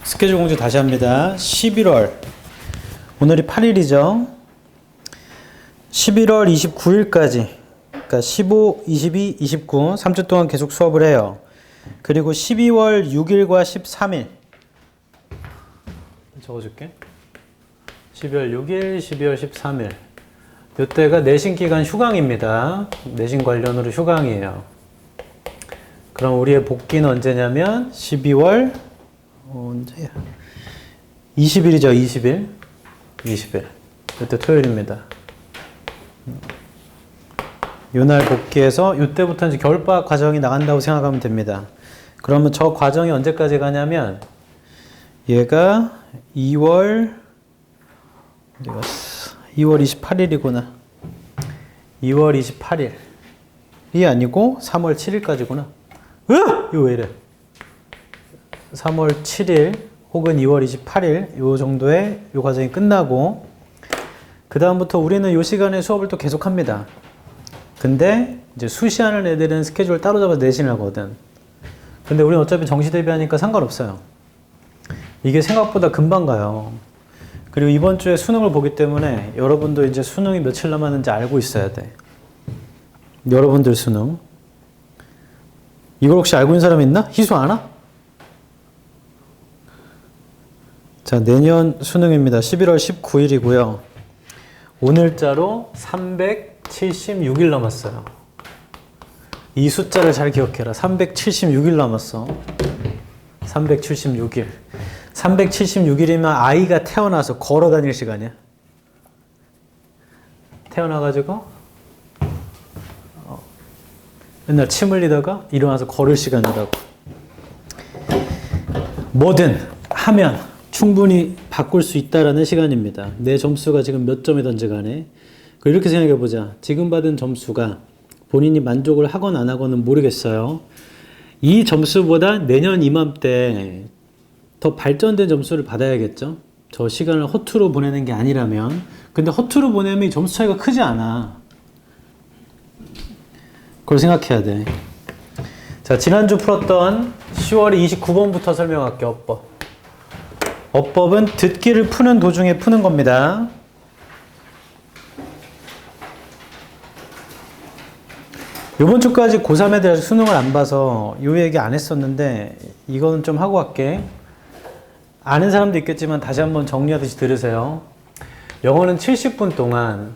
스케줄 공지 다시 합니다. 11월 오늘이 8일이죠. 11월 29일까지 그러니까 15, 22, 29 3주 동안 계속 수업을 해요. 그리고 12월 6일과 13일 적어줄게. 12월 6일, 12월 13일 이때가 내신 기간 휴강입니다. 내신 관련으로 휴강이에요. 그럼 우리의 복귀는 언제냐면 12월 언제야? 20일이죠. 20일. 이때 토요일입니다. 요날 복귀해서 이때부터 이제 겨울방학 과정이 나간다고 생각하면 됩니다. 그러면 저 과정이 언제까지 가냐면 얘가 2월 28일이구나. 2월 28일이 아니고 3월 7일까지구나. 이거 왜 이래? 3월 7일 혹은 2월 28일 요 정도의 요 과정이 끝나고 그 다음부터 우리는 요 시간에 수업을 또 계속합니다. 근데 이제 수시하는 애들은 스케줄 따로 잡아서 내신을 하거든. 근데 우리는 어차피 정시 대비하니까 상관없어요. 이게 생각보다 금방 가요. 그리고 이번 주에 수능을 보기 때문에 여러분도 이제 수능이 며칠 남았는지 알고 있어야 돼. 여러분들 수능. 이걸 혹시 알고 있는 사람 있나? 희수 아나? 자, 내년 수능입니다. 11월 19일이고요. 오늘자로 376일 남았어요. 이 숫자를 잘 기억해라. 376일 남았어. 376일. 376일이면 아이가 태어나서 걸어 다닐 시간이야. 태어나가지고 맨날 침 흘리다가 일어나서 걸을 시간이라고. 뭐든 하면 충분히 바꿀 수 있다라는 시간입니다. 내 점수가 지금 몇 점이든지 간에. 이렇게 생각해 보자. 지금 받은 점수가 본인이 만족을 하건 안 하건은 모르겠어요. 이 점수보다 내년 이맘때 더 발전된 점수를 받아야겠죠. 저 시간을 허투루 보내는 게 아니라면. 근데 허투루 보내면 이 점수 차이가 크지 않아. 그걸 생각해야 돼. 자, 지난주 풀었던 10월 29번부터 설명할게요. 어법. 어법은 듣기를 푸는 도중에 푸는 겁니다. 요번 주까지 고3 애들 아직 수능을 안 봐서 요 얘기 안 했었는데 이거는 좀 하고 갈게. 아는 사람도 있겠지만 다시 한번 정리하듯이 들으세요. 영어는 70분 동안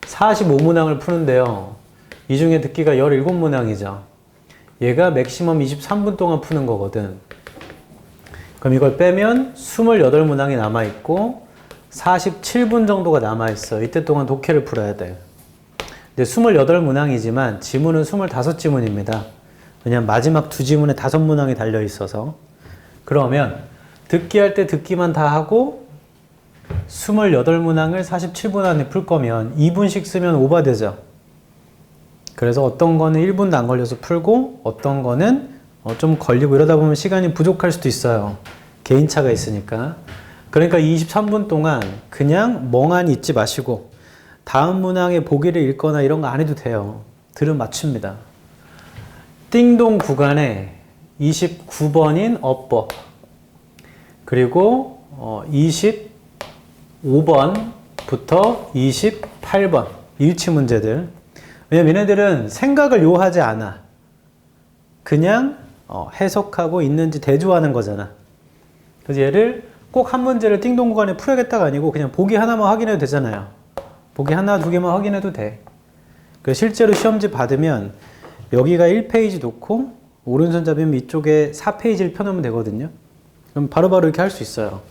45문항을 푸는데요. 이 중에 듣기가 17문항이죠. 얘가 맥시멈 23분 동안 푸는 거거든. 그럼 이걸 빼면 28문항이 남아있고 47분 정도가 남아있어. 이때 동안 독해를 풀어야 돼. 근데 28문항이지만 지문은 25지문입니다. 왜냐면 마지막 두 지문에 5문항이 달려있어서. 그러면 듣기 할 때 듣기만 다 하고 28문항을 47분 안에 풀 거면 2분씩 쓰면 오버되죠. 그래서 어떤 거는 1분도 안 걸려서 풀고 어떤 거는 좀 걸리고 이러다 보면 시간이 부족할 수도 있어요. 개인차가 있으니까. 그러니까 23분 동안 그냥 멍하니 있지 마시고 다음 문항의 보기를 읽거나 이런 거 안 해도 돼요. 들은 맞춥니다. 띵동 구간에 29번인 어법 그리고 25번부터 28번 일치 문제들. 왜냐면 얘네들은 생각을 요하지 않아. 그냥 해석하고 있는지 대조하는 거잖아. 그래서 얘를 꼭 한 문제를 띵동 구간에 풀어야겠다가 아니고 그냥 보기 하나만 확인해도 되잖아요. 보기 하나, 두 개만 확인해도 돼. 그래서 실제로 시험지 받으면 여기가 1페이지 놓고 오른손잡이면 이쪽에 4페이지를 펴놓으면 되거든요. 그럼 바로바로 이렇게 할 수 있어요.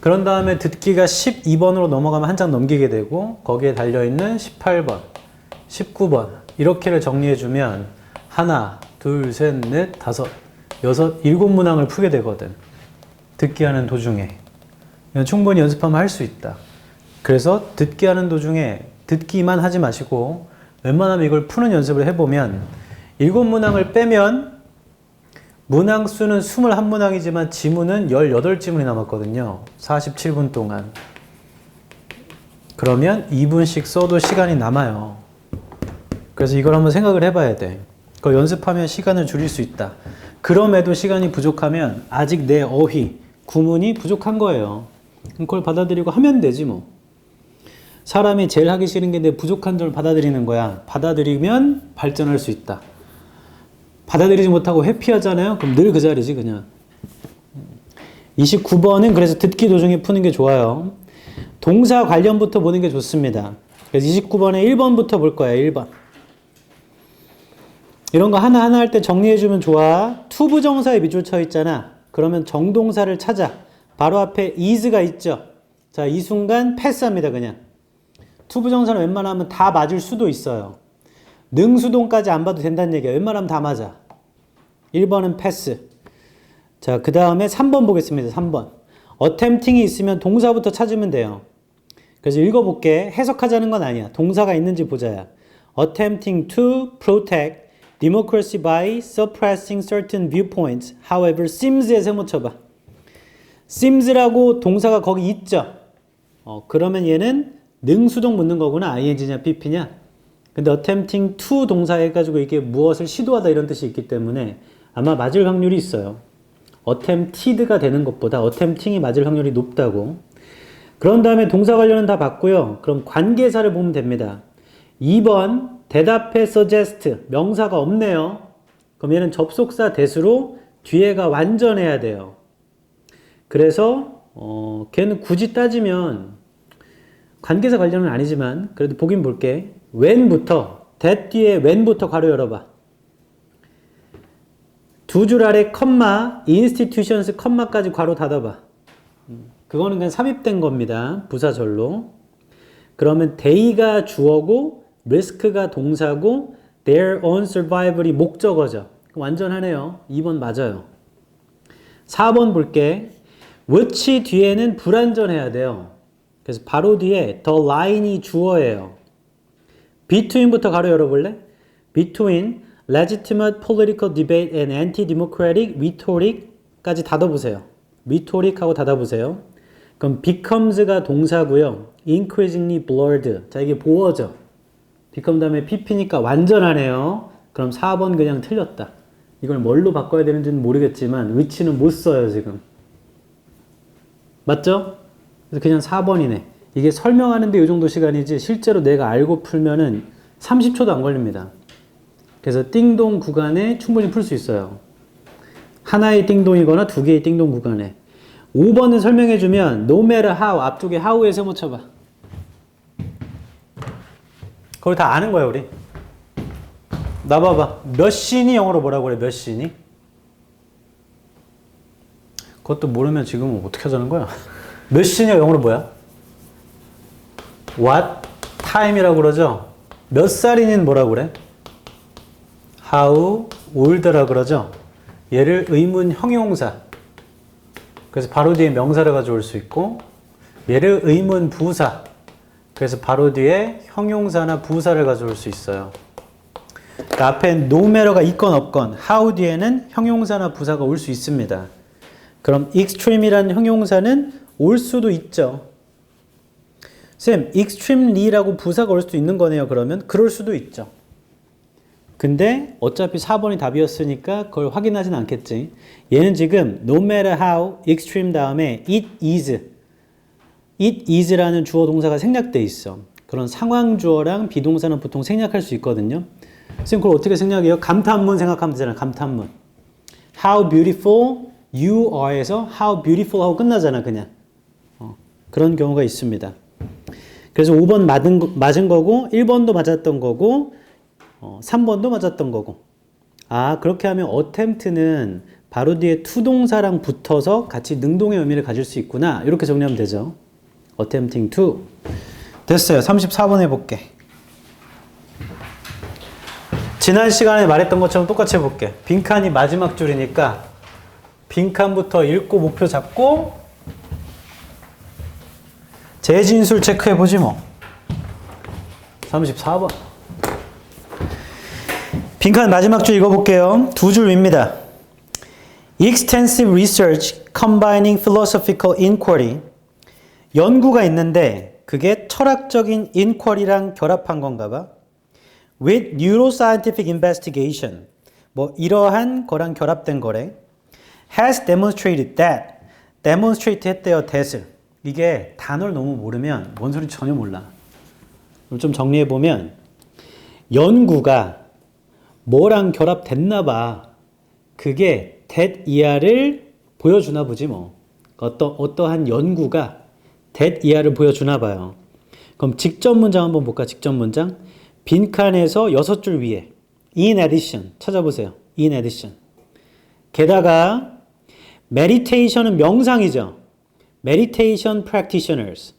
그런 다음에 듣기가 12번으로 넘어가면 한 장 넘기게 되고 거기에 달려있는 18번, 19번 이렇게를 정리해주면 하나, 둘, 셋, 넷, 다섯, 여섯, 7문항을 풀게 되거든. 듣기 하는 도중에. 충분히 연습하면 할 수 있다. 그래서 듣기 하는 도중에 듣기만 하지 마시고 웬만하면 이걸 푸는 연습을 해보면 7문항을 빼면 문항 수는 21문항이지만 지문은 18지문이 남았거든요. 47분 동안. 그러면 2분씩 써도 시간이 남아요. 그래서 이걸 한번 생각을 해봐야 돼. 그거 연습하면 시간을 줄일 수 있다. 그럼에도 시간이 부족하면 아직 내 어휘, 구문이 부족한 거예요. 그걸 받아들이고 하면 되지 뭐. 사람이 제일 하기 싫은 게 내 부족한 점을 받아들이는 거야. 받아들이면 발전할 수 있다. 받아들이지 못하고 회피하잖아요. 그럼 늘 그 자리지 그냥. 29번은 그래서 듣기 도중에 푸는 게 좋아요. 동사 관련부터 보는 게 좋습니다. 그래서 29번에 1번부터 볼 거야. 1번. 이런 거 하나하나 할 때 정리해주면 좋아. 투부정사에 밑줄 쳐 있잖아. 그러면 정동사를 찾아. 바로 앞에 is가 있죠. 자, 이 순간 패스합니다. 그냥. 투부정사는 웬만하면 다 맞을 수도 있어요. 능수동까지 안 봐도 된다는 얘기야. 웬만하면 다 맞아. 1번은 패스. 자, 그 다음에 3번 보겠습니다. 3번. attempting이 있으면 동사부터 찾으면 돼요. 그래서 읽어볼게. 해석하자는 건 아니야. 동사가 있는지 보자야. attempting to protect democracy by suppressing certain viewpoints. However, seems에 세모 쳐봐. seems라고 동사가 거기 있죠. 그러면 얘는 능수동 묻는 거구나. ing냐 pp냐. 근데 attempting to 동사 해가지고 이게 무엇을 시도하다 이런 뜻이 있기 때문에 아마 맞을 확률이 있어요. attempted가 되는 것보다 attempting이 맞을 확률이 높다고. 그런 다음에 동사 관련은 다 봤고요. 그럼 관계사를 보면 됩니다. 2번 대답해 suggest 명사가 없네요. 그럼 얘는 접속사 대수로 뒤에가 완전해야 돼요. 그래서 걔는 굳이 따지면 관계사 관련은 아니지만 그래도 보긴 볼게. when부터 that 뒤에 when부터 괄호 열어봐. 두 줄 아래 컴마 institutions 컴마까지 괄호 닫아봐. 그거는 그냥 삽입된 겁니다. 부사절로. 그러면 they가 주어고 risk가 동사고 their own survival이 목적어죠. 완전하네요. 2번 맞아요. 4번 볼게. which 뒤에는 불완전해야 돼요. 그래서 바로 뒤에 the line이 주어예요. between부터 가로 열어볼래? between legitimate political debate and anti-democratic rhetoric까지 닫아보세요. rhetoric하고 닫아보세요. 그럼 becomes가 동사고요. increasingly blurred. 자, 이게 보어죠. become 다음에 pp니까 완전하네요. 그럼 4번 그냥 틀렸다. 이걸 뭘로 바꿔야 되는지는 모르겠지만 which는 못 써요 지금. 맞죠? 그래서 그냥 4번이네. 이게 설명하는데 이 정도 시간이지 실제로 내가 알고 풀면은 30초도 안 걸립니다. 그래서 띵동 구간에 충분히 풀 수 있어요. 하나의 띵동이거나 두 개의 띵동 구간에. 5번은 설명해주면 no matter how 앞쪽에 how에 세모 쳐봐. 그걸 다 아는 거야 우리. 나 봐봐. 몇 신이 영어로 뭐라고 그래? 몇 신이? 그것도 모르면 지금 어떻게 하자는 거야? 몇 신이 영어로 뭐야? What time이라고 그러죠? 몇 살이는 뭐라고 그래? How old라고 그러죠? 얘를 의문 형용사. 그래서 바로 뒤에 명사를 가져올 수 있고 얘를 의문 부사. 그래서 바로 뒤에 형용사나 부사를 가져올 수 있어요. 그러니까 앞에 no matter가 있건 없건 how 뒤에는 형용사나 부사가 올 수 있습니다. 그럼 extreme이라는 형용사는 올 수도 있죠. 쌤, extremely라고 부사가 올 수도 있는 거네요. 그러면 그럴 수도 있죠. 근데 어차피 4번이 답이었으니까 그걸 확인하진 않겠지. 얘는 지금 no matter how extreme 다음에 it is라는 주어 동사가 생략돼 있어. 그런 상황 주어랑 비동사는 보통 생략할 수 있거든요. 쌤 그걸 어떻게 생략해요? 감탄문 생각하면 되잖아. 감탄문. How beautiful you are에서 how beautiful 하고 끝나잖아 그냥. 그런 경우가 있습니다. 그래서 5번 맞은 거고 1번도 맞았던 거고 3번도 맞았던 거고. 아 그렇게 하면 attempt는 바로 뒤에 to 동사랑 붙어서 같이 능동의 의미를 가질 수 있구나. 이렇게 정리하면 되죠. attempting to. 됐어요. 34번 해볼게. 지난 시간에 말했던 것처럼 똑같이 해볼게. 빈칸이 마지막 줄이니까 빈칸부터 읽고 목표 잡고 재진술 체크해보지 뭐. 34번. 빈칸 마지막 줄 읽어볼게요. 두 줄 위입니다. Extensive research combining philosophical inquiry. 연구가 있는데 그게 철학적인 inquiry랑 결합한 건가 봐. With neuroscientific investigation. 뭐 이러한 거랑 결합된 거래. has demonstrated that. demonstrate 했대요, that을. 이게 단어를 너무 모르면 뭔 소리인지 전혀 몰라. 좀 정리해 보면 연구가 뭐랑 결합됐나 봐. 그게 that 이하를 보여주나 보지 뭐. 어떠한 연구가 that 이하를 보여주나 봐요. 그럼 직접 문장 한번 볼까? 직접 문장. 빈칸에서 6줄 위에 in addition 찾아보세요. in addition. 게다가 meditation은 명상이죠. meditation practitioners.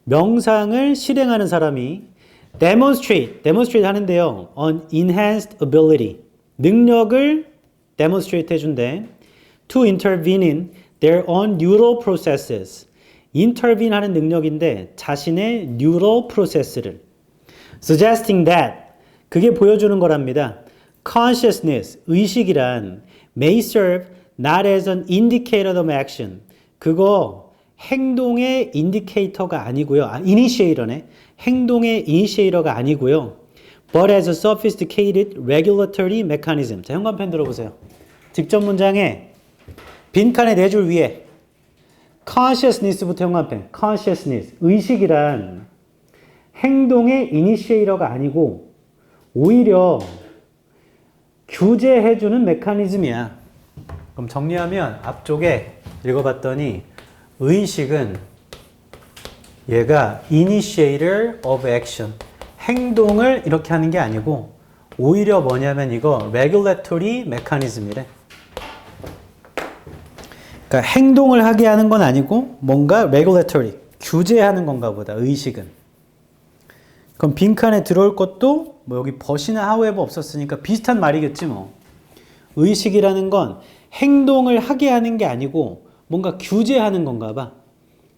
명상을 실행하는 사람이 demonstrate 하는데요. on enhanced ability. 능력을 demonstrate 해준대. to intervene in their own neural processes. intervene 하는 능력인데 자신의 neural process를 suggesting that 그게 보여주는 거랍니다. consciousness, 의식이란 may serve not as an indicator of action. 그거 행동의 인디케이터가 아니고요. 이니시에이터네. 행동의 이니시에이터가 아니고요. but as a sophisticated regulatory mechanism. 자, 현관펜 들어보세요. 직접 문장에 빈칸의 4줄 위에 consciousness부터 현관펜. consciousness. 의식이란 행동의 이니시에이터가 아니고 오히려 규제해주는 메커니즘이야. 그럼 정리하면 앞쪽에 읽어봤더니 의식은 얘가 initiator of action. 행동을 이렇게 하는 게 아니고 오히려 뭐냐면 이거 regulatory mechanism이래. 그러니까 행동을 하게 하는 건 아니고 뭔가 regulatory, 규제하는 건가 보다, 의식은. 그럼 빈칸에 들어올 것도 뭐 여기 but이나 however 없었으니까 비슷한 말이겠지 뭐. 의식이라는 건 행동을 하게 하는 게 아니고 뭔가 규제하는 건가 봐.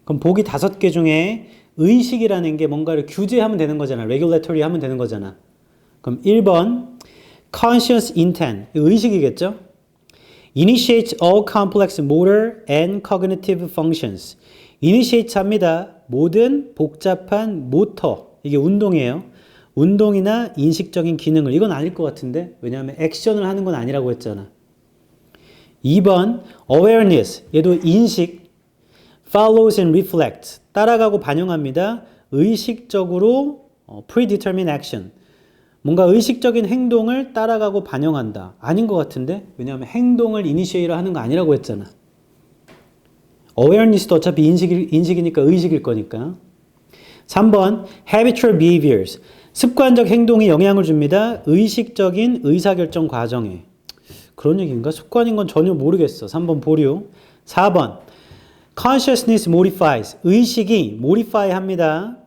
그럼 보기 5개 중에 의식이라는 게 뭔가를 규제하면 되는 거잖아. regulatory 하면 되는 거잖아. 그럼 1번 conscious intent, 의식이겠죠? initiates all complex motor and cognitive functions. initiate 합니다. 모든 복잡한 모터, 이게 운동이에요. 운동이나 인식적인 기능을, 이건 아닐 것 같은데 왜냐하면 액션을 하는 건 아니라고 했잖아. 2번 awareness, 얘도 인식, follows and reflects, 따라가고 반영합니다. 의식적으로 predetermined action, 뭔가 의식적인 행동을 따라가고 반영한다. 아닌 것 같은데 왜냐하면 행동을 이니시에이터 하는 거 아니라고 했잖아. awareness도 어차피 인식이니까 의식일 거니까. 3번 habitual behaviors, 습관적 행동이 영향을 줍니다. 의식적인 의사결정 과정에. 그런 얘기인가? 습관인 건 전혀 모르겠어. 3번 보류. 4번 consciousness modifies, 의식이 modify 합니다.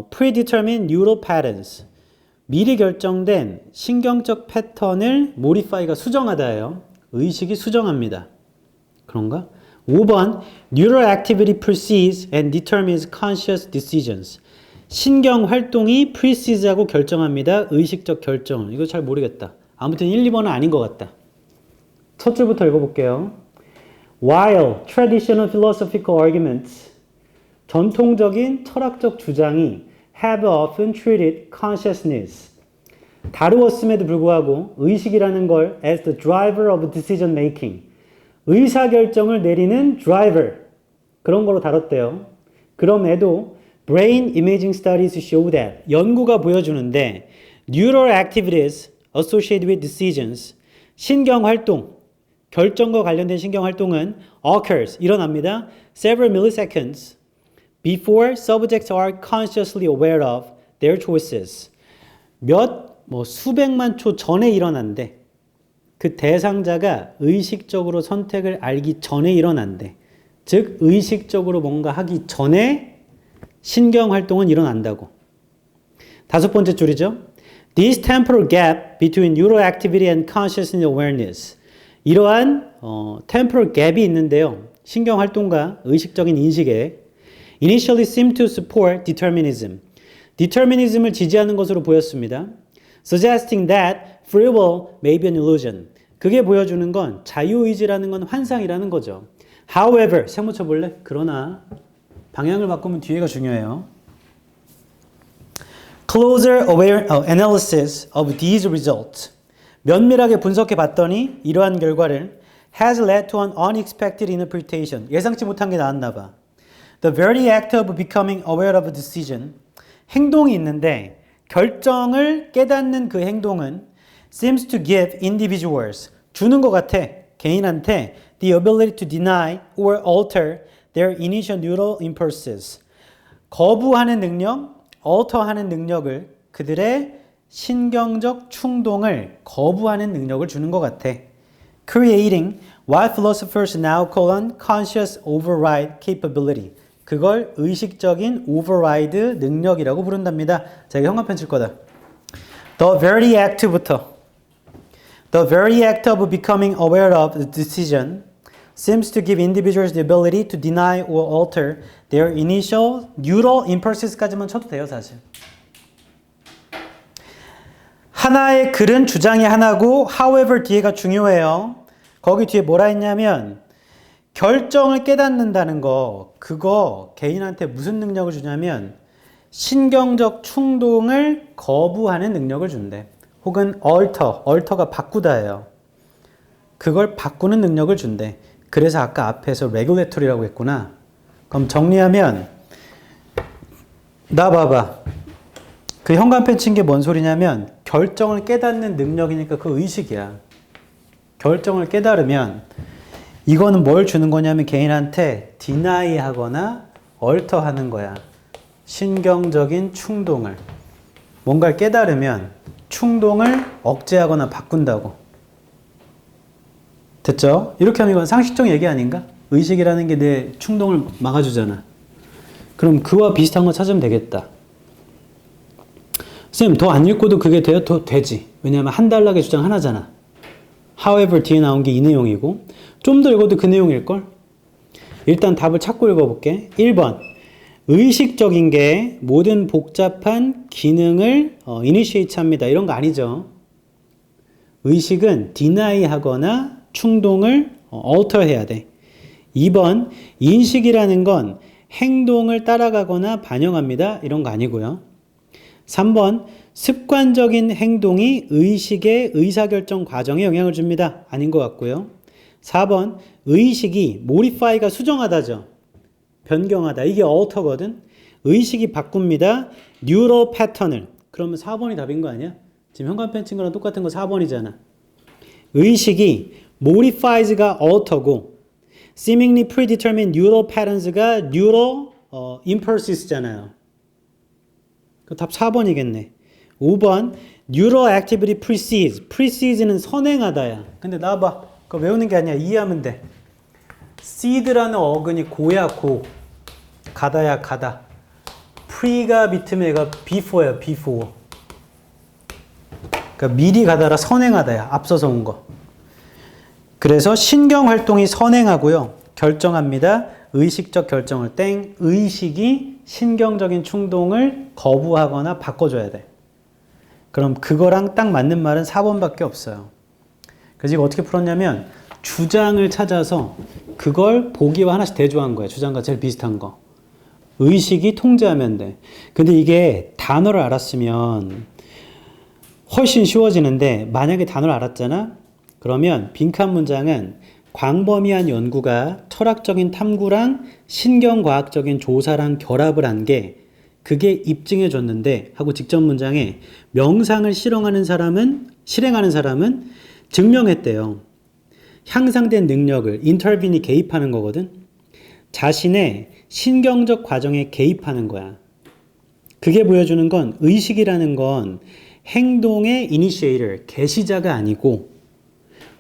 predetermined neural patterns, 미리 결정된 신경적 패턴을 modify가 수정하다예요. 의식이 수정합니다. 그런가? 5번 neural activity precedes and determines conscious decisions, 신경 활동이 precede하고 결정합니다. 의식적 결정을. 이거 잘 모르겠다. 아무튼 1, 2번은 아닌 것 같다. 첫 줄부터 읽어볼게요. While traditional philosophical arguments, 전통적인 철학적 주장이 have often treated consciousness, 다루었음에도 불구하고 의식이라는 걸 as the driver of decision making, 의사결정을 내리는 driver, 그런 거로 다뤘대요. 그럼에도 brain imaging studies show that, 연구가 보여주는데 neural activities associated with decisions, 신경활동, 결정과 관련된 신경활동은 occurs, 일어납니다. several milliseconds before subjects are consciously aware of their choices. 수백만 초 전에 일어난대. 그 대상자가 의식적으로 선택을 알기 전에 일어난대. 즉 의식적으로 뭔가 하기 전에 신경활동은 일어난다고. 5번째 줄이죠. This temporal gap between neural activity and consciousness awareness. 이러한 temporal gap이 있는데요. 신경활동과 의식적인 인식에 initially seemed to support determinism. determinism을 지지하는 것으로 보였습니다. suggesting that free will may be an illusion. 그게 보여주는 건 자유의지라는 건 환상이라는 거죠. However, 세모 쳐볼래? 그러나 방향을 바꾸면 뒤에가 중요해요. Closer analysis of these results 면밀하게 분석해 봤더니 이러한 결과를 has led to an unexpected interpretation. 예상치 못한 게 나왔나 봐. The very act of becoming aware of a decision. 행동이 있는데 결정을 깨닫는 그 행동은 seems to give individuals. 주는 것 같아. 개인한테 the ability to deny or alter their initial neural impulses. 거부하는 능력, alter하는 능력을 그들의 신경적 충동을 거부하는 능력을 주는 것 같아. Creating what philosophers now call unconscious override capability. 그걸 의식적인 override 능력이라고 부른답니다. 자, 이거 형광펜 칠 거다. The very act부터. The very act of becoming aware of the decision seems to give individuals the ability to deny or alter their initial neural impulses까지만 쳐도 돼요, 사실. 하나의 글은 주장이 하나고 however 뒤에가 중요해요. 거기 뒤에 뭐라 했냐면 결정을 깨닫는다는 거 그거 개인한테 무슨 능력을 주냐면 신경적 충동을 거부하는 능력을 준대. 혹은 alter가 바꾸다예요. 그걸 바꾸는 능력을 준대. 그래서 아까 앞에서 regulatory라고 했구나. 그럼 정리하면 나 봐봐. 그 형광펜 친 게 뭔 소리냐면 결정을 깨닫는 능력이니까 그 의식이야. 결정을 깨달으면 이거는 뭘 주는 거냐면 개인한테 deny 하거나 alter 하는 거야. 신경적인 충동을. 뭔가를 깨달으면 충동을 억제하거나 바꾼다고. 됐죠? 이렇게 하면 이건 상식적 얘기 아닌가? 의식이라는 게 내 충동을 막아주잖아. 그럼 그와 비슷한 거 찾으면 되겠다. 쌤, 더 안 읽고도 그게 돼요? 더 되지. 왜냐하면 한 단락의 주장 하나잖아. However 뒤에 나온 게 이 내용이고 좀 더 읽어도 그 내용일걸? 일단 답을 찾고 읽어볼게. 1번 의식적인 게 모든 복잡한 기능을 initiate 합니다. 이런 거 아니죠. 의식은 deny 하거나 충동을 alter 해야 돼. 2번 인식이라는 건 행동을 따라가거나 반영합니다. 이런 거 아니고요. 3번 습관적인 행동이 의식의 의사결정 과정에 영향을 줍니다. 아닌 것 같고요. 4번 의식이 modify가 수정하다죠. 변경하다. 이게 alter거든. 의식이 바꿉니다. neural pattern을. 그러면 4번이 답인 거 아니야? 지금 형광펜 친 거랑 똑같은 거 4번이잖아. 의식이 modifies가 alter고 seemingly predetermined neural patterns가 neural impulses잖아요. 그 답 4번이겠네. 5번 neural activity precedes는 선행하다야. 근데 나와봐. 그거 외우는 게 아니야. 이해하면 돼. seed라는 어근이 고야 고. 가다야 가다. pre가 비트면 얘가 before야 before. 그러니까 미리 가다라 선행하다야. 앞서서 온 거. 그래서 신경활동이 선행하고요. 결정합니다. 의식적 결정을 땡. 의식이 신경적인 충동을 거부하거나 바꿔줘야 돼. 그럼 그거랑 딱 맞는 말은 4번밖에 없어요. 그래서 이거 어떻게 풀었냐면 주장을 찾아서 그걸 보기와 하나씩 대조한 거예요. 주장과 제일 비슷한 거. 의식이 통제하면 돼. 근데 이게 단어를 알았으면 훨씬 쉬워지는데 만약에 단어를 알았잖아? 그러면 빈칸 문장은 광범위한 연구가 철학적인 탐구랑 신경과학적인 조사랑 결합을 한 게 그게 입증해 줬는데 하고 직전 문장에 명상을 실행하는 사람은 증명했대요. 향상된 능력을 intervene이 개입하는 거거든. 자신의 신경적 과정에 개입하는 거야. 그게 보여주는 건 의식이라는 건 행동의 initiator, 개시자가 아니고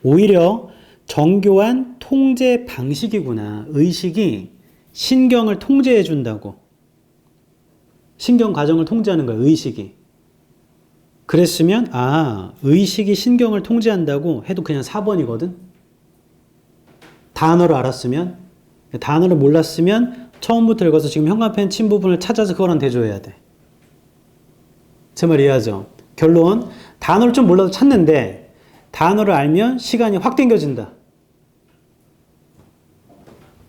오히려 정교한 통제 방식이구나. 의식이 신경을 통제해 준다고. 신경 과정을 통제하는 거야, 의식이. 그랬으면 의식이 신경을 통제한다고 해도 그냥 4번이거든. 단어를 알았으면, 단어를 몰랐으면 처음부터 읽어서 지금 형광펜 친 부분을 찾아서 그거랑 대조해야 돼. 제 말 이해하죠? 결론, 단어를 좀 몰라도 찾는데 단어를 알면 시간이 확 당겨진다.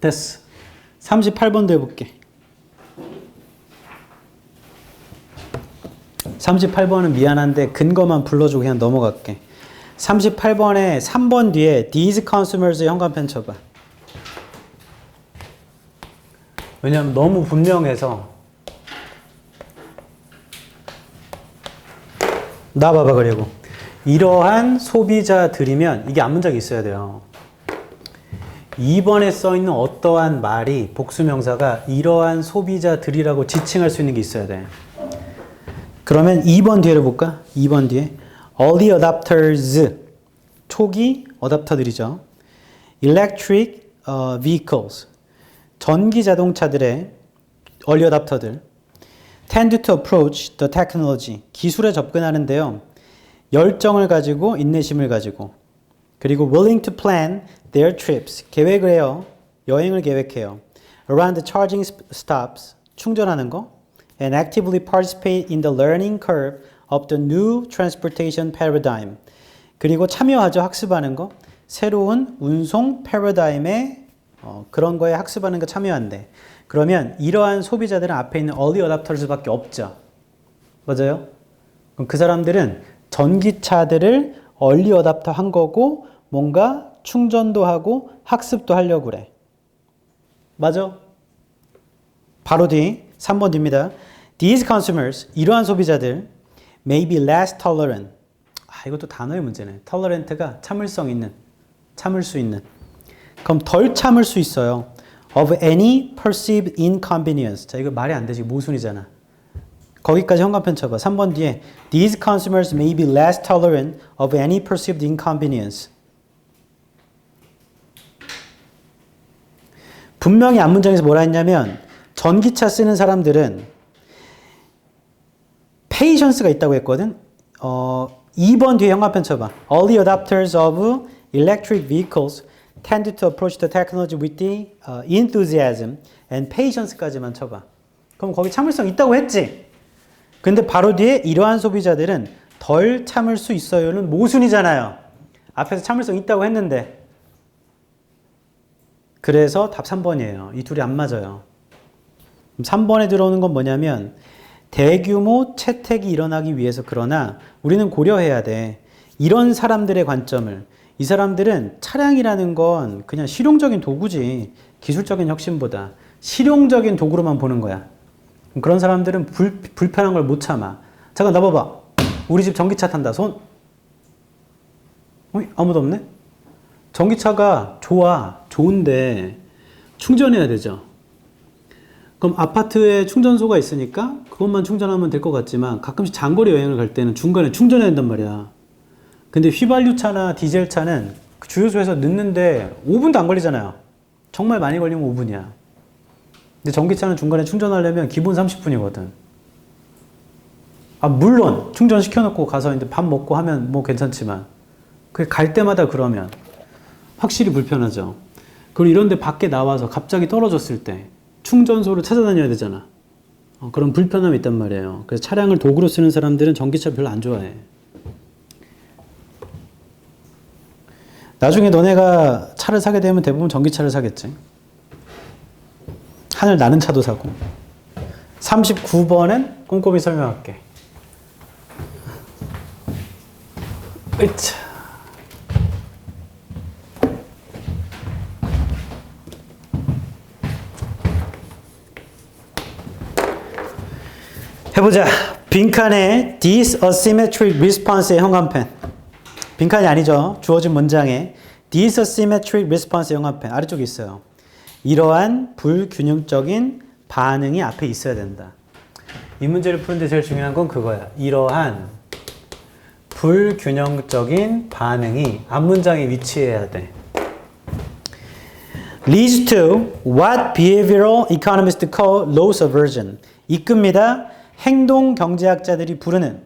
됐어. 38번도 해볼게. 38번은 미안한데 근거만 불러주고 그냥 넘어갈게. 38번에 3번 뒤에 these consumers의 현관펜 쳐봐. 왜냐면 너무 분명해서. 나와봐. 그리고 이러한 소비자들이면 이게 앞문장이 있어야 돼요. 2번에 써있는 어떠한 말이 복수명사가 이러한 소비자들이라고 지칭할 수 있는 게 있어야 돼. 그러면 2번 뒤에를 볼까? 2번 뒤에 early adopters, 초기 어답터들이죠. electric vehicles, 전기 자동차들의 early adopter들. tend to approach the technology, 기술에 접근하는데요. 열정을 가지고 인내심을 가지고, 그리고 willing to plan their trips, 계획을 해요. 여행을 계획해요. around the charging stops, 충전하는 거. and actively participate in the learning curve of the new transportation paradigm. 그리고 참여하죠. 학습하는 거. 새로운 운송 패러다임에 그런 거에 학습하는 거 참여한대. 그러면 이러한 소비자들은 앞에 있는 early adopters밖에 없죠. 맞아요? 그럼 그 사람들은 전기차들을 early adopter 한 거고 뭔가 충전도 하고 학습도 하려고 그래. 맞아? 바로 뒤 3번 뒤입니다. These consumers, 이러한 소비자들 may be less tolerant. 이것도 단어의 문제네. tolerant가 참을성 있는, 참을 수 있는. 그럼 덜 참을 수 있어요. of any perceived inconvenience. 자, 이거 말이 안 되지. 모순이잖아. 거기까지 현관펜 쳐봐. 3번 뒤에 These consumers may be less tolerant of any perceived inconvenience. 분명히 앞문장에서 뭐라 했냐면 전기차 쓰는 사람들은 patience가 있다고 했거든. 2번 뒤에 현관펜 쳐봐. Early adopters of electric vehicles tend to approach the technology with the enthusiasm and patience까지만 쳐봐. 그럼 거기 참을성 있다고 했지? 근데 바로 뒤에 이러한 소비자들은 덜 참을 수 있어요는 모순이잖아요. 앞에서 참을성 있다고 했는데. 그래서 답 3번이에요. 이 둘이 안 맞아요. 3번에 들어오는 건 뭐냐면 대규모 채택이 일어나기 위해서 그러나 우리는 고려해야 돼. 이런 사람들의 관점을. 이 사람들은 차량이라는 건 그냥 실용적인 도구지 기술적인 혁신보다 실용적인 도구로만 보는 거야. 그런 사람들은 불편한 걸 못 참아. 잠깐 나봐봐. 우리 집 전기차 탄다. 손. 아무도 없네? 전기차가 좋아. 좋은데 충전해야 되죠. 그럼 아파트에 충전소가 있으니까 그것만 충전하면 될 것 같지만 가끔씩 장거리 여행을 갈 때는 중간에 충전해야 된단 말이야. 근데 휘발유차나 디젤차는 주유소에서 넣는데 5분도 안 걸리잖아요. 정말 많이 걸리면 5분이야. 근데 전기차는 중간에 충전하려면 기본 30분이거든. 물론 충전시켜놓고 가서 이제 밥 먹고 하면 뭐 괜찮지만 그게 갈 때마다 그러면 확실히 불편하죠. 그리고 이런데 밖에 나와서 갑자기 떨어졌을 때 충전소를 찾아다녀야 되잖아. 그런 불편함이 있단 말이에요. 그래서 차량을 도구로 쓰는 사람들은 전기차 별로 안 좋아해. 나중에 너네가 차를 사게 되면 대부분 전기차를 사겠지. 하늘 나는 차도 사고. 39번은 꼼꼼히 설명할게. 으차. 해보자. 빈칸에 this asymmetric response의 현관펜. 빈칸이 아니죠. 주어진 문장에 this asymmetric response의 현관펜. 아래쪽에 있어요. 이러한 불균형적인 반응이 앞에 있어야 된다. 이 문제를 푸는데 제일 중요한 건 그거야. 이러한 불균형적인 반응이 앞문장에 위치해야 돼. leads to what behavioral economists call loss aversion. 이끕니다. 행동 경제학자들이 부르는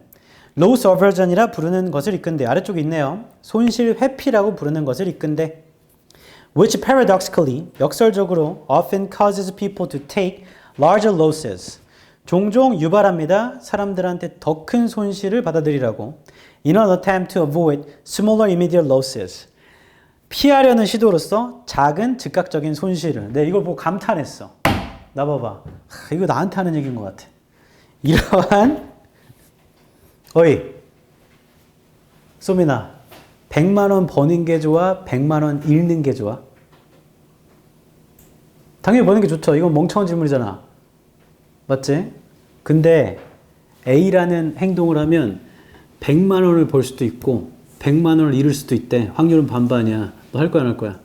loss aversion이라 부르는 것을 이끈대. 아래쪽에 있네요. 손실 회피라고 부르는 것을 이끈대. which paradoxically, 역설적으로 often causes people to take larger losses. 종종 유발합니다. 사람들한테 더 큰 손실을 받아들이라고. in an attempt to avoid smaller immediate losses. 피하려는 시도로서 작은 즉각적인 손실을. 내가 이걸 보고 감탄했어. 나 봐봐. 이거 나한테 하는 얘기인 것 같아. 이러한 소민아, 100만 원 버는 게 좋아? 100만 원 잃는 게 좋아? 당연히 버는 게 좋죠. 이건 멍청한 질문이잖아. 맞지? 근데 A라는 행동을 하면 100만 원을 벌 수도 있고 100만 원을 잃을 수도 있대. 확률은 반반이야. 너 할 거야 안 할 거야?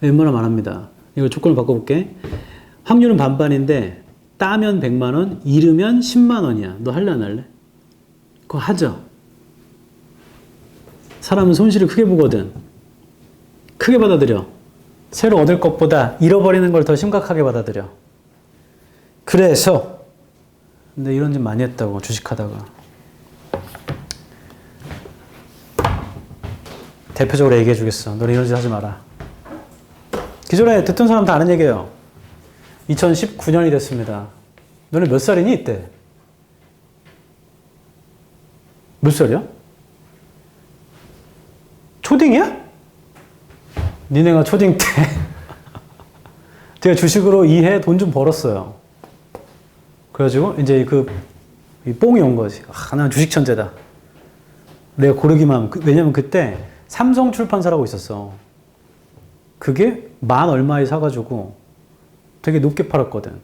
웬만하면 안 합니다. 이거 조건을 바꿔볼게. 확률은 반반인데 따면 100만 원, 잃으면 10만 원이야. 너 할래 안 할래? 그거 하죠. 사람은 손실을 크게 보거든. 크게 받아들여. 새로 얻을 것보다 잃어버리는 걸 더 심각하게 받아들여. 그래서 근데 이런 짓 많이 했다고 주식하다가. 대표적으로 얘기해 주겠어. 너네 이런 짓 하지 마라. 기존에 듣던 사람 다 아는 얘기예요. 2019년이 됐습니다. 너네 몇 살이니 이때? 몇 살이야? 초딩이야? 니네가 초딩 때 제가 주식으로 2해 돈 좀 벌었어요. 그래가지고 이제 이 뽕이 온 거지. 아, 난 주식 천재다. 내가 고르기만 하면. 왜냐면 그때 삼성 출판사라고 있었어. 그게 만 얼마에 사가지고 되게 높게 팔았거든.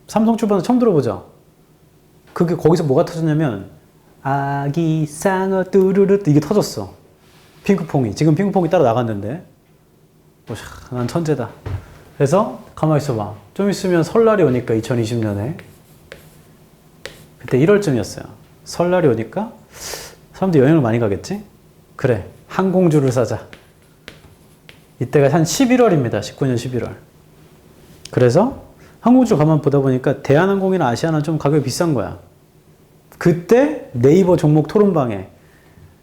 삼성 출판사 처음 들어보죠? 그게 거기서 뭐가 터졌냐면 아기 쌍어 뚜루루 이게 터졌어. 핑크퐁이. 지금 핑크퐁이 따로 나갔는데 난 천재다. 그래서 가만히 있어봐. 좀 있으면 설날이 오니까 2020년에 그때 1월쯤이었어요. 설날이 오니까 사람들이 여행을 많이 가겠지? 그래. 항공주를 사자. 이때가 한 11월입니다. 19년 11월. 그래서 항공주 가만 보다 보니까 대한항공이나 아시아나 좀 가격이 비싼 거야. 그때 네이버 종목 토론방에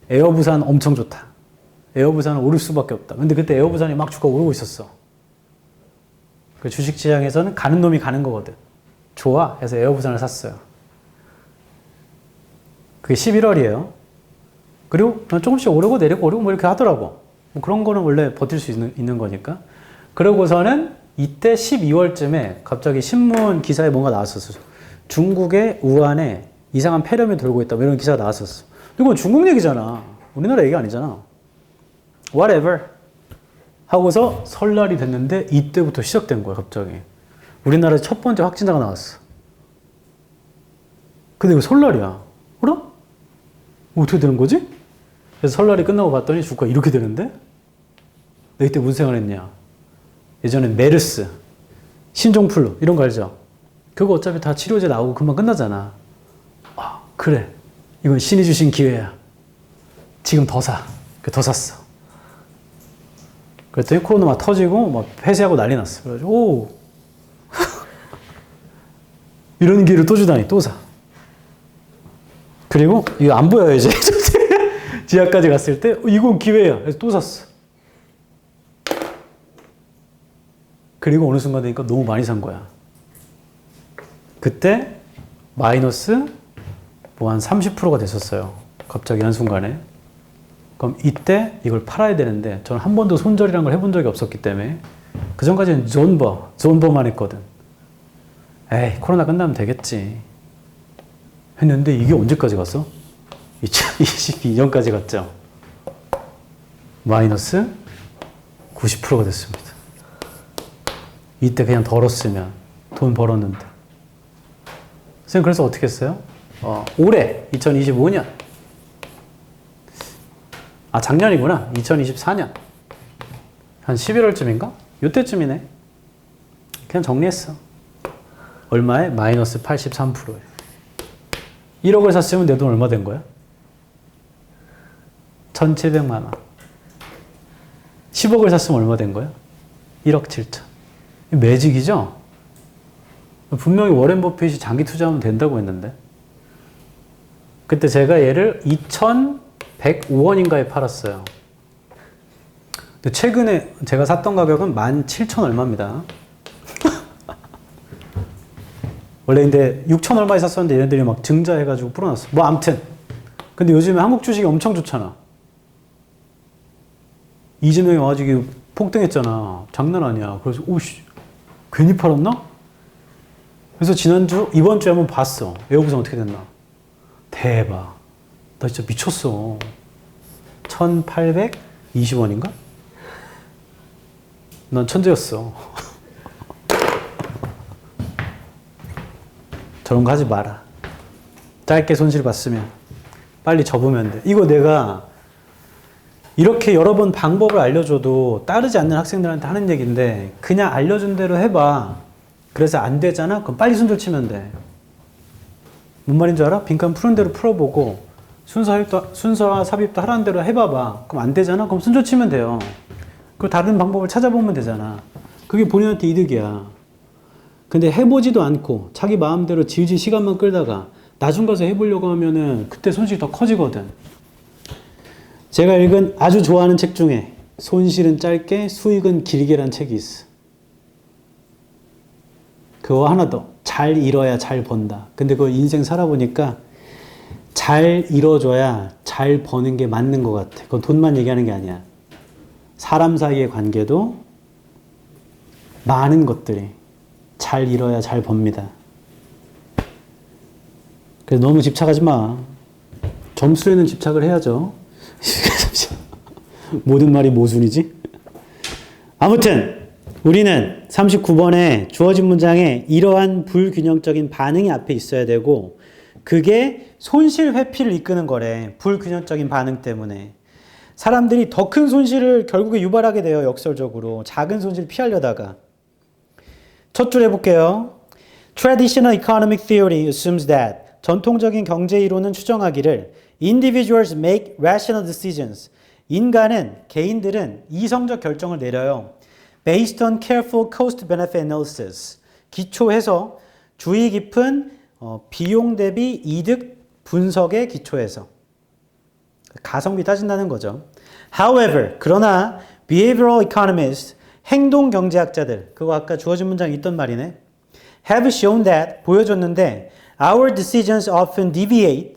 에어부산 엄청 좋다. 에어부산은 오를 수밖에 없다. 근데 그때 에어부산이 막 주가 오르고 있었어. 그 주식시장에서는 가는 놈이 가는 거거든. 좋아. 해서 에어부산을 샀어요. 그게 11월이에요. 그리고 조금씩 오르고 내리고 오르고 뭐 이렇게 하더라고. 뭐 그런 거는 원래 버틸 수 있는 거니까. 그러고서는 이때 12월쯤에 갑자기 신문 기사에 뭔가 나왔었어. 중국의 우한에 이상한 폐렴이 돌고 있다. 뭐 이런 기사가 나왔었어. 이건 중국 얘기잖아. 우리나라 얘기 아니잖아. Whatever. 하고서 설날이 됐는데 이때부터 시작된 거야, 갑자기. 우리나라에서 첫 번째 확진자가 나왔어. 근데 이거 설날이야. 그래? 어떻게 되는 거지? 그래서 설날이 끝나고 봤더니 주가가 이렇게 되는데? 너 이때 무슨 생각을 했냐? 예전엔 메르스, 신종플루 이런 거 알죠? 그거 어차피 다 치료제 나오고 금방 끝나잖아. 아, 그래. 이건 신이 주신 기회야. 지금 더 사. 더 샀어. 그랬더니 코로나 막 터지고 막 폐쇄하고 난리 났어. 그래가지고 오 이런 기회를 또 주다니 또 사. 그리고 이거 안 보여요 이제 지하까지 갔을 때 이건 기회야. 그래서 또 샀어. 그리고 어느 순간 되니까 너무 많이 산 거야. 그때 마이너스 뭐 한 30%가 됐었어요. 갑자기 한순간에. 그럼 이때 이걸 팔아야 되는데 저는 한 번도 손절이란 걸 해본 적이 없었기 때문에 그 전까지는 존버만 했거든. 에이 코로나 끝나면 되겠지 했는데 이게 언제까지 갔어? 2022년까지 갔죠. 마이너스 90%가 됐습니다. 이때 그냥 덜었으면 돈 벌었는데. 선생님 그래서 어떻게 했어요? 올해 2025년 작년이구나. 2024년 한 11월쯤인가? 요때쯤이네. 그냥 정리했어. 얼마에? 마이너스 83%에 1억을 샀으면 내 돈 얼마 된 거야? 1,700만 원. 10억을 샀으면 얼마 된 거야? 1억 7천. 매직이죠? 분명히 워렌 버핏이 장기 투자하면 된다고 했는데 그때 제가 얘를 2,105원인가에 팔았어요. 근데 최근에 제가 샀던 가격은 17,000 얼마입니다. 원래 근데 6천 얼마에 샀었는데 얘네들이 막 증자해가지고 불어났어. 뭐 암튼. 근데 요즘에 한국 주식이 엄청 좋잖아. 이재명이 와가지고 폭등했잖아. 장난 아니야. 그래서 오씨 괜히 팔았나? 그래서 이번 주에 한번 봤어. 에어부산 어떻게 됐나? 대박. 나 진짜 미쳤어. 1,800 20원인가? 난 천재였어. 저런 거 하지 마라. 짧게 손실 봤으면 빨리 접으면 돼. 이거 내가 이렇게 여러 번 방법을 알려줘도 따르지 않는 학생들한테 하는 얘기인데 그냥 알려준 대로 해봐. 그래서 안 되잖아? 그럼 빨리 손절 치면 돼. 뭔 말인 줄 알아? 빈칸 푸는 대로 풀어보고 순서와 삽입도 하라는 대로 해봐봐. 그럼 안 되잖아? 그럼 손절 치면 돼요. 그리고 다른 방법을 찾아보면 되잖아. 그게 본인한테 이득이야. 근데 해보지도 않고 자기 마음대로 질질 시간만 끌다가 나중 가서 해보려고 하면은 그때 손실이 더 커지거든. 제가 읽은 아주 좋아하는 책 중에 손실은 짧게 수익은 길게란 책이 있어. 그거 하나 더. 잘 잃어야 잘 번다. 근데 그거 인생 살아보니까 잘 잃어줘야 잘 버는 게 맞는 것 같아. 그건 돈만 얘기하는 게 아니야. 사람 사이의 관계도 많은 것들이 잘 잃어야 잘 법니다. 그래서 너무 집착하지 마. 점수에는 집착을 해야죠. 모든 말이 모순이지? 아무튼 우리는 39번에 주어진 문장에 이러한 불균형적인 반응이 앞에 있어야 되고 그게 손실 회피를 이끄는 거래. 불균형적인 반응 때문에. 사람들이 더 큰 손실을 결국에 유발하게 돼요. 역설적으로. 작은 손실 피하려다가. 첫 줄 해볼게요. Traditional economic theory assumes that 전통적인 경제 이론은 추정하기를 individuals make rational decisions. 인간은, 개인들은 이성적 결정을 내려요. Based on careful cost-benefit analysis. 기초해서 주의 깊은 비용 대비 이득 분석에 기초해서. 가성비 따진다는 거죠. However, 그러나 behavioral economists, 행동 경제학자들, 그거 아까 주어진 문장에 있던 말이네. Have shown that, 보여줬는데 our decisions often deviate,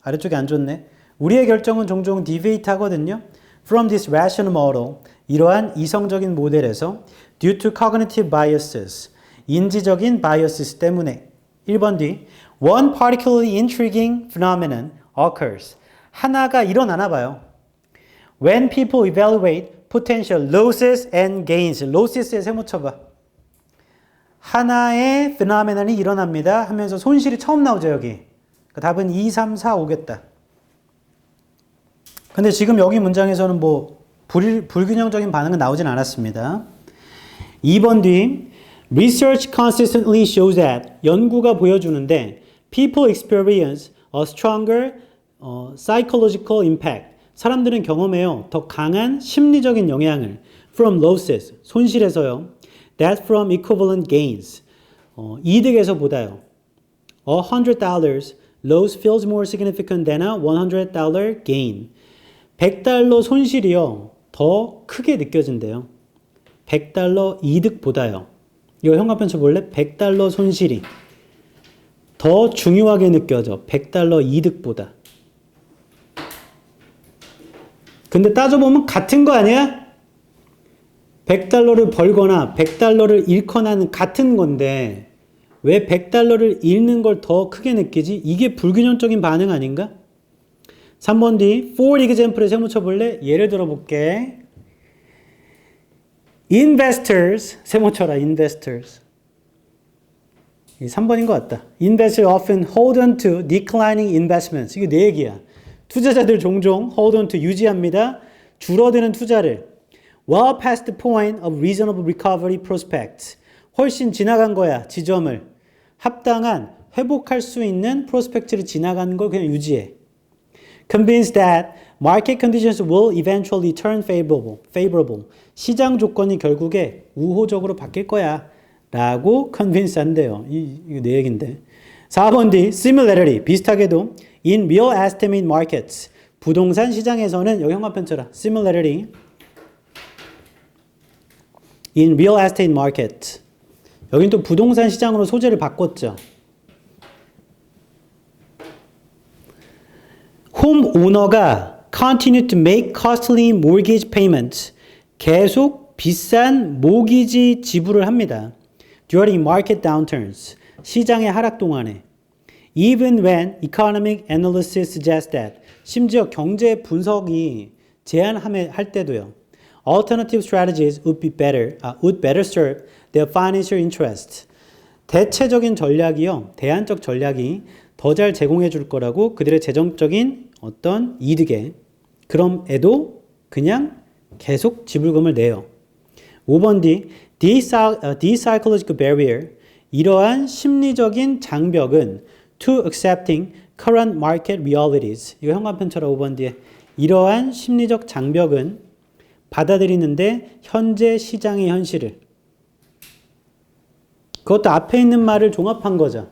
아래쪽에 안 좋네. 우리의 결정은 종종 deviate 하거든요. From this rational model, 이러한 이성적인 모델에서 due to cognitive biases, 인지적인 biases 때문에. 1번 뒤 One particularly intriguing phenomenon occurs. 하나가 일어나나 봐요. When people evaluate potential losses and gains. losses에 세모 쳐봐. 하나의 phenomenon이 일어납니다 하면서 손실이 처음 나오죠 여기. 답은 2, 3, 4 오겠다. 근데 지금 여기 문장에서는 뭐 불균형적인 반응은 나오진 않았습니다. 2번 뒤 Research consistently shows that 연구가 보여주는데 people experience a stronger psychological impact. 사람들은 경험해요. 더 강한 심리적인 영향을 from losses, 손실에서요. that from equivalent gains, 이득에서 보다요. $100 loss feels more significant than a $100 gain. $100 손실이요. 더 크게 느껴진대요. $100 이득보다요. 이거 현관편 쳐볼래? $100 손실이 더 중요하게 느껴져. $100 이득보다. 근데 따져보면 같은 거 아니야? $100를 벌거나 $100를 잃거나는 같은 건데 왜 $100를 잃는 걸 더 크게 느끼지? 이게 불균형적인 반응 아닌가? 3번 뒤 for example에 세모 쳐볼래? 예를 들어볼게. Investors, 세모 쳐라. Investors. 3번인 것 같다. Investors often hold on to declining investments. 이거 내 얘기야. 투자자들 종종 hold on to 유지합니다. 줄어드는 투자를 well past the point of reasonable recovery prospects. 훨씬 지나간 거야. 지점을. 합당한 회복할 수 있는 프로스펙트를 지나간 걸 그냥 유지해. Convinced that market conditions will eventually turn favorable. 시장 조건이 결국에 우호적으로 바뀔 거야. 라고 convince 한대요. 이거 내 얘기인데. 4번 뒤 similarly, 비슷하게도 in real estate markets, 부동산 시장에서는 여기 현관편 쳐라. similarly in real estate market. 여긴 또 부동산 시장으로 소재를 바꿨죠. 홈오너가 continue to make costly mortgage payments. 계속 비싼 모기지 지불을 합니다. During market downturns. 시장의 하락 동안에. Even when economic analysis suggests that. 심지어 경제 분석이 제안할 때도요. Alternative strategies would better serve their financial interest. 대체적인 전략이요. 대안적 전략이 더 잘 제공해 줄 거라고 그들의 재정적인 어떤 이득에 그럼에도 그냥 계속 지불금을 내요. 5번 D. The psychological barrier. 이러한 심리적인 장벽은 to accepting current market realities. 이거 현관편처럼 5번 뒤에 이러한 심리적 장벽은 받아들이는데 현재 시장의 현실을 그것도 앞에 있는 말을 종합한 거죠.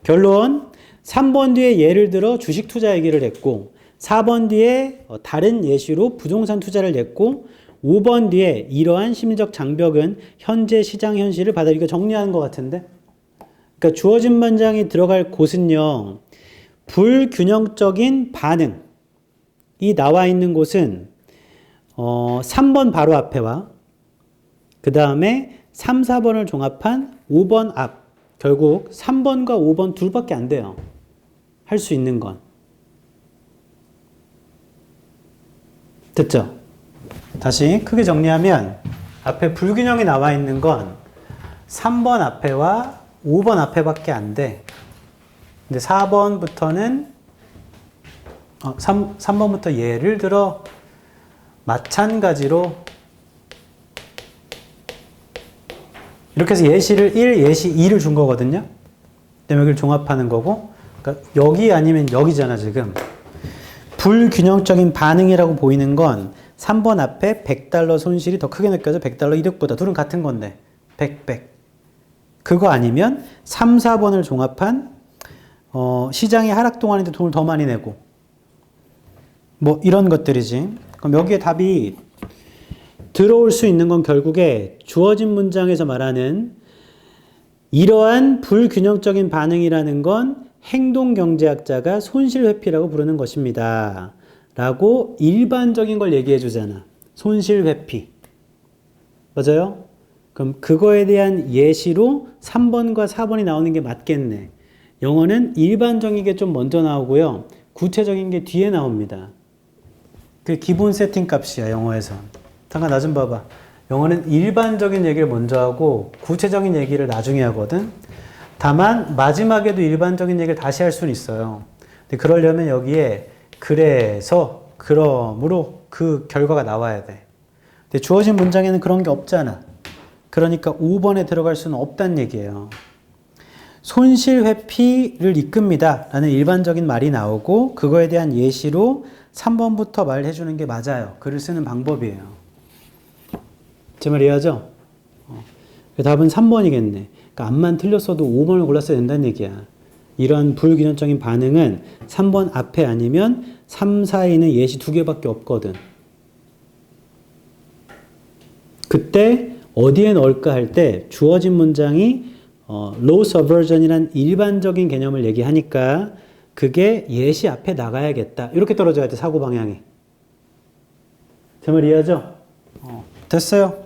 결론 3번 뒤에 예를 들어 주식 투자 얘기를 했고 4번 뒤에 다른 예시로 부동산 투자를 냈고 5번 뒤에 이러한 심리적 장벽은 현재 시장 현실을 받아들이고 정리하는 것 같은데 그러니까 주어진 문장이 들어갈 곳은요. 불균형적인 반응이 나와 있는 곳은 3번 바로 앞에와 그 다음에 3, 4번을 종합한 5번 앞 결국 3번과 5번 둘밖에 안 돼요. 할 수 있는 건. 됐죠? 다시 크게 정리하면 앞에 불균형이 나와 있는 건 3번 앞에와 5번 앞에밖에 안 돼. 근데 4번부터는 3번부터 예를 들어 마찬가지로 이렇게 해서 예시를 1, 예시 2를 준 거거든요. 그다음에 여기를 종합하는 거고 그러니까 여기 아니면 여기잖아 지금. 불균형적인 반응이라고 보이는 건 3번 앞에 $100 손실이 더 크게 느껴져 100달러 이득보다 둘은 같은 건데 100. 그거 아니면 3, 4번을 종합한 시장이 하락 동안인데 돈을 더 많이 내고 뭐 이런 것들이지. 그럼 여기에 답이 들어올 수 있는 건 결국에 주어진 문장에서 말하는 이러한 불균형적인 반응이라는 건 행동경제학자가 손실회피라고 부르는 것입니다. 라고 일반적인 걸 얘기해 주잖아. 손실회피. 맞아요? 그럼 그거에 대한 예시로 3번과 4번이 나오는 게 맞겠네. 영어는 일반적인 게 좀 먼저 나오고요. 구체적인 게 뒤에 나옵니다. 그 기본 세팅 값이야, 영어에서. 잠깐 나 좀 봐봐. 영어는 일반적인 얘기를 먼저 하고 구체적인 얘기를 나중에 하거든. 다만 마지막에도 일반적인 얘기를 다시 할 수는 있어요. 근데 그러려면 여기에 그래서, 그러므로 그 결과가 나와야 돼. 근데 주어진 문장에는 그런 게 없잖아. 그러니까 5번에 들어갈 수는 없다는 얘기예요. 손실회피를 이끕니다 라는 일반적인 말이 나오고 그거에 대한 예시로 3번부터 말해주는 게 맞아요. 글을 쓰는 방법이에요. 제 말 이해하죠? 답은 3번이겠네. 그러니까 앞만 틀렸어도 5번을 골랐어야 된다는 얘기야. 이런 불균형적인 반응은 3번 앞에 아니면 3, 4에는 예시 2개밖에 없거든. 그때 어디에 넣을까 할 때 주어진 문장이 loss aversion이란 일반적인 개념을 얘기하니까 그게 예시 앞에 나가야겠다. 이렇게 떨어져야 돼, 사고 방향이. 제 말 이해하죠? 됐어요.